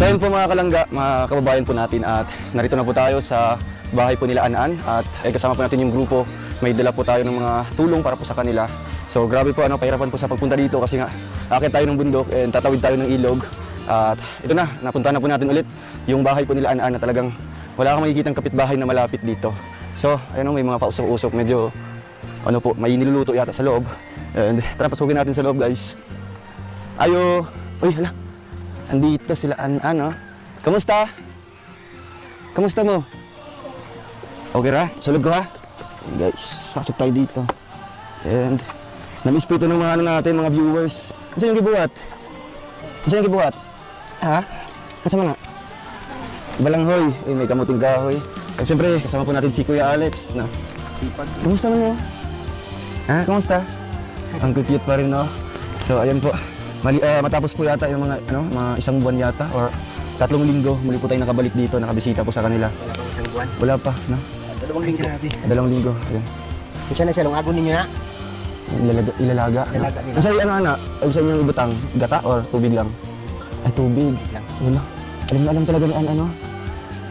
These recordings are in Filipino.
So yun po mga kalangga, mga kababayan po natin, at narito na po tayo sa bahay po nila An-An, at kasama po natin yung grupo. May dala po tayo ng mga tulong para po sa kanila. So grabe po, pahirapan po sa pagpunta dito kasi nga akit tayo ng bundok and tatawid tayo ng ilog. At ito na, napunta na po natin ulit yung bahay po nila An-An na talagang wala kang makikitang kapitbahay na malapit dito. So ayun, may mga pausok-usok, medyo po, may niluluto yata sa loob. And tara, pasukin natin sa loob, guys. Ayo, uy, hala. Andito sila An-An, oh. Kamusta? Kamusta mo? Okay ra? Sulog ko ha? Guys, pasok tayo dito. And namiss po ito ng mga natin, mga viewers. Kasi yung gibuhat? Kasi yung gibuhat? Ha? Kasama na? Balanghoy. Ay, may kamuting kahoy. At syempre, kasama po natin si Kuya Alex. Na. Kamusta mo? Ha? Kamusta? Ang cute pa rin, no? So, ayan po. Matapos po yata yung mga, mga isang buwan yata or 3 linggo, muli po tayo nakabalik dito, nakabisita po sa kanila. Wala pa isang buwan? Wala pa, no? 2 linggo. Grabe. 2 linggo, ayan. Kung na siya, lungagon ninyo na? Ilalaga. Ilalaga nila. Kasi ano, ay sa inyong ibutang, gata or tubig lang? Ay, tubig. Wala. Alam talaga ni An,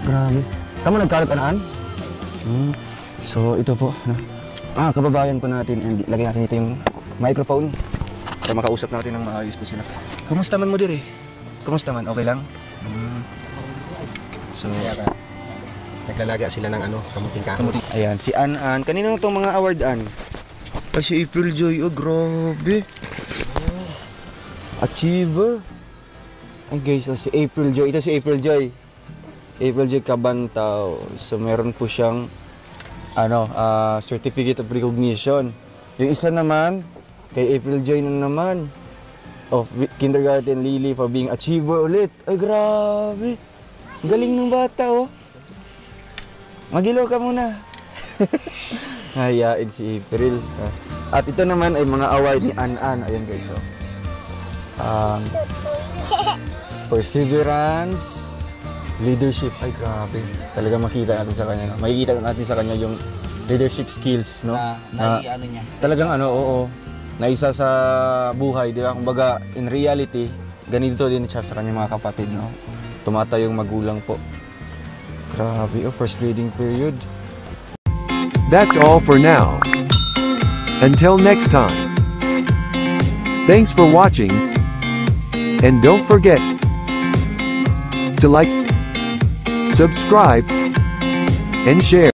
Grabe. Tama nagkalat An? So, ito po, no? Kababayan po natin, and lagay natin ito yung microphone. Para makausap natin ng maayos po sila. Kumusta man mo dire? Kumusta man? Okay lang? So, naglalaga sila ng kamuting kahoy. Ayan, si An-An. Kanina itong mga award, An? Ay, si April Joy. Oh, grabe. Achiever. Ay, guys, si April Joy. Ito si April Joy. April Joy Cabantaw. So, meron po siyang certificate of recognition. Yung isa naman, kay April Joy naman, of Kindergarten Lily for being achiever ulit. Ay, grabe. Galing ng bata, oh. Magilaw ka muna. Hayain si April. At ito naman ay mga award ni An-An. Ayan, guys, oh. Perseverance, leadership. Ay, grabe. Talaga makita natin sa kanya, no? Makikita natin sa kanya yung leadership skills, no? Niya. Talagang oo. Na isa sa buhay, di ba? Kumbaga, in reality, ganito din siya sa kanyang mga kapatid, no? Tumatayong magulang po. Grabe, first grading period. That's all for now. Until next time. Thanks for watching. And don't forget to like, subscribe, and share.